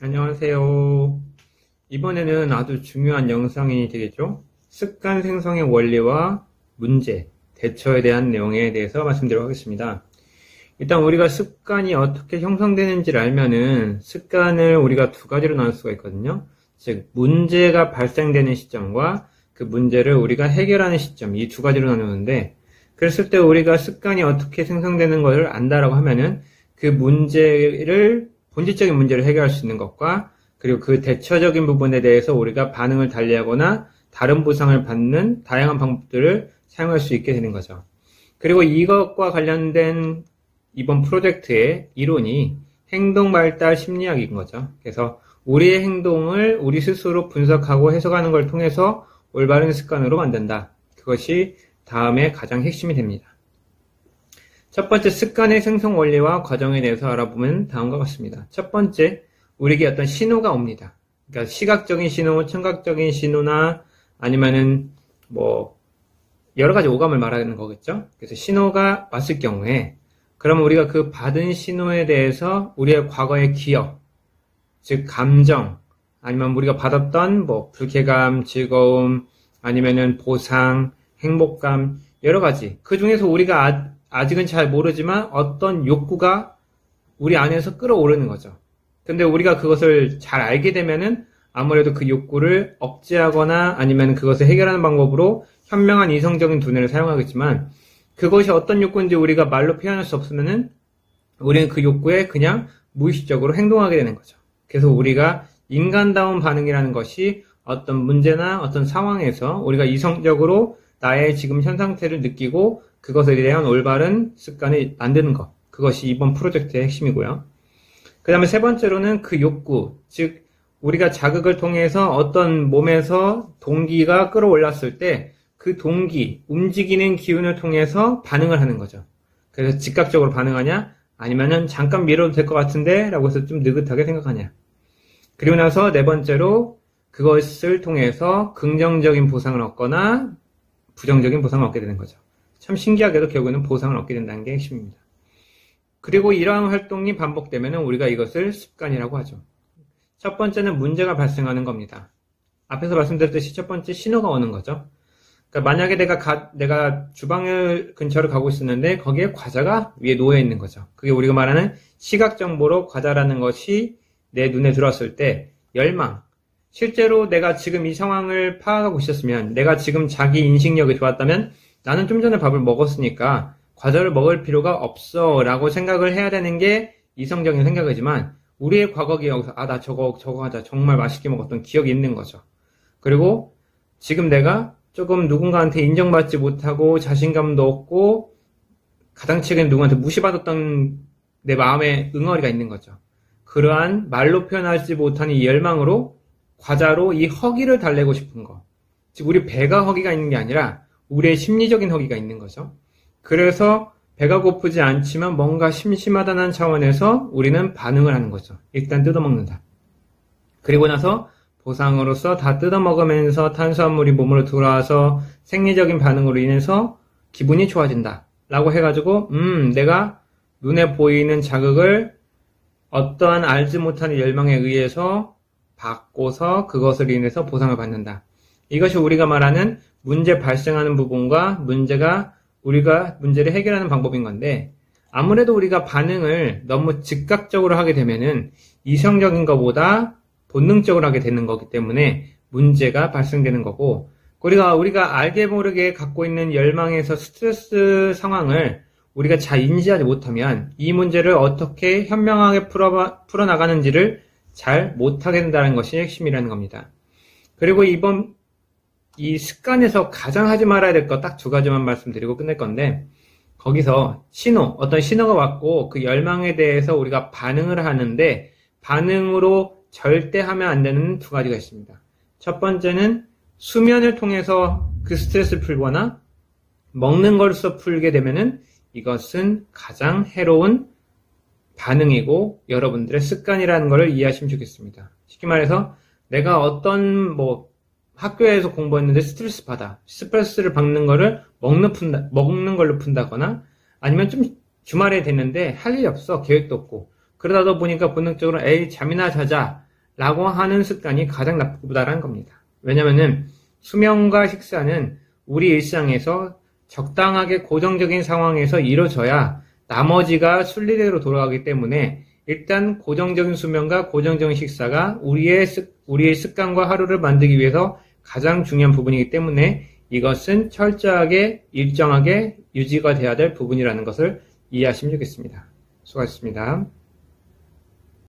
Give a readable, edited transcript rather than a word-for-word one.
안녕하세요. 이번에는 아주 중요한 영상이 되겠죠? 습관 생성의 원리와 문제, 대처에 대한 내용에 대해서 말씀드리도록 하겠습니다. 일단 우리가 습관이 어떻게 형성되는지를 알면은 습관을 우리가 두 가지로 나눌 수가 있거든요. 즉, 문제가 발생되는 시점과 그 문제를 우리가 해결하는 시점, 이 두 가지로 나누는데, 그랬을 때 우리가 습관이 어떻게 생성되는 것을 안다라고 하면은 그 본질적인 문제를 해결할 수 있는 것과 그리고 그 대처적인 부분에 대해서 우리가 반응을 달리하거나 다른 보상을 받는 다양한 방법들을 사용할 수 있게 되는 거죠. 그리고 이것과 관련된 이번 프로젝트의 이론이 행동 발달 심리학인 거죠. 그래서 우리의 행동을 우리 스스로 분석하고 해석하는 걸 통해서 올바른 습관으로 만든다. 그것이 다음에 가장 핵심이 됩니다. 첫 번째, 습관의 생성 원리와 과정에 대해서 알아보면 다음과 같습니다. 첫 번째, 우리에게 어떤 신호가 옵니다. 그러니까 시각적인 신호, 청각적인 신호나 아니면은 여러 가지 오감을 말하는 거겠죠. 그래서 신호가 왔을 경우에 그러면 우리가 그 받은 신호에 대해서 우리의 과거의 기억, 즉 감정, 아니면 우리가 받았던 불쾌감, 즐거움, 아니면은 보상, 행복감, 여러 가지. 그 중에서 우리가 아직은 잘 모르지만 어떤 욕구가 우리 안에서 끌어오르는 거죠. 근데 우리가 그것을 잘 알게 되면은 아무래도 그 욕구를 억제하거나 아니면 그것을 해결하는 방법으로 현명한 이성적인 두뇌를 사용하겠지만 그것이 어떤 욕구인지 우리가 말로 표현할 수 없으면은 우리는 그 욕구에 그냥 무의식적으로 행동하게 되는 거죠. 그래서 우리가 인간다운 반응이라는 것이 어떤 문제나 어떤 상황에서 우리가 이성적으로 나의 지금 현 상태를 느끼고 그것에 대한 올바른 습관을 만드는 것. 그것이 이번 프로젝트의 핵심이고요. 그 다음에 세 번째로는 그 욕구, 즉 우리가 자극을 통해서 어떤 몸에서 동기가 끌어올랐을 때 그 동기, 움직이는 기운을 통해서 반응을 하는 거죠. 그래서 즉각적으로 반응하냐? 아니면은 잠깐 미뤄도 될 것 같은데? 라고 해서 좀 느긋하게 생각하냐? 그리고 나서 네 번째로 그것을 통해서 긍정적인 보상을 얻거나 부정적인 보상을 얻게 되는 거죠. 참 신기하게도 결국에는 보상을 얻게 된다는 게 핵심입니다. 그리고 이러한 활동이 반복되면 우리가 이것을 습관이라고 하죠. 첫 번째는 문제가 발생하는 겁니다. 앞에서 말씀드렸듯이 첫 번째 신호가 오는 거죠. 그러니까 만약에 내가 주방 근처를 가고 있었는데 거기에 과자가 위에 놓여 있는 거죠. 그게 우리가 말하는 시각 정보로 과자라는 것이 내 눈에 들어왔을 때 열망. 실제로 내가 지금 이 상황을 파악하고 있었으면 내가 지금 자기 인식력이 좋았다면 나는 좀 전에 밥을 먹었으니까 과자를 먹을 필요가 없어 라고 생각을 해야 되는 게 이성적인 생각이지만 우리의 과거 기억에서 나 저거 과자 정말 맛있게 먹었던 기억이 있는 거죠. 그리고 지금 내가 조금 누군가한테 인정받지 못하고 자신감도 없고 가당치게 누구한테 무시받았던 내 마음의 응어리가 있는 거죠. 그러한 말로 표현하지 못하는 이 열망으로 과자로 이 허기를 달래고 싶은 거. 즉 우리 배가 허기가 있는 게 아니라 우리의 심리적인 허기가 있는 거죠. 그래서 배가 고프지 않지만 뭔가 심심하다는 차원에서 우리는 반응을 하는 거죠. 일단 뜯어먹는다. 그리고 나서 보상으로서 다 뜯어먹으면서 탄수화물이 몸으로 들어와서 생리적인 반응으로 인해서 기분이 좋아진다. 라고 해가지고 내가 눈에 보이는 자극을 어떠한 알지 못하는 열망에 의해서 받고서 그것을 인해서 보상을 받는다. 이것이 우리가 말하는 문제 발생하는 부분과 우리가 문제를 해결하는 방법인 건데 아무래도 우리가 반응을 너무 즉각적으로 하게 되면은 이성적인 것보다 본능적으로 하게 되는 거기 때문에 문제가 발생되는 거고 우리가 알게 모르게 갖고 있는 열망에서 스트레스 상황을 우리가 잘 인지하지 못하면 이 문제를 어떻게 현명하게 풀어나가는지를 잘 못하게 된다는 것이 핵심이라는 겁니다. 그리고 이 습관에서 가장 하지 말아야 될 것 딱 두 가지만 말씀드리고 끝낼 건데 거기서 어떤 신호가 왔고 그 열망에 대해서 우리가 반응을 하는데 반응으로 절대 하면 안 되는 두 가지가 있습니다. 첫 번째는 수면을 통해서 그 스트레스를 풀거나 먹는 걸로써 풀게 되면은 이것은 가장 해로운 반응이고 여러분들의 습관이라는 것을 이해하시면 좋겠습니다. 쉽게 말해서 내가 어떤 학교에서 공부했는데 스트레스를 받는 거를 먹는 걸로 푼다거나 아니면 좀 주말에 됐는데 할 일이 없어. 계획도 없고. 그러다 보니까 본능적으로 잠이나 자자 라고 하는 습관이 가장 나쁘다라는 겁니다. 왜냐면은 수면과 식사는 우리 일상에서 적당하게 고정적인 상황에서 이루어져야 나머지가 순리대로 돌아가기 때문에 일단 고정적인 수면과 고정적인 식사가 우리의 습관과 하루를 만들기 위해서 가장 중요한 부분이기 때문에 이것은 철저하게 일정하게 유지가 돼야 될 부분이라는 것을 이해하시면 좋겠습니다. 수고하셨습니다.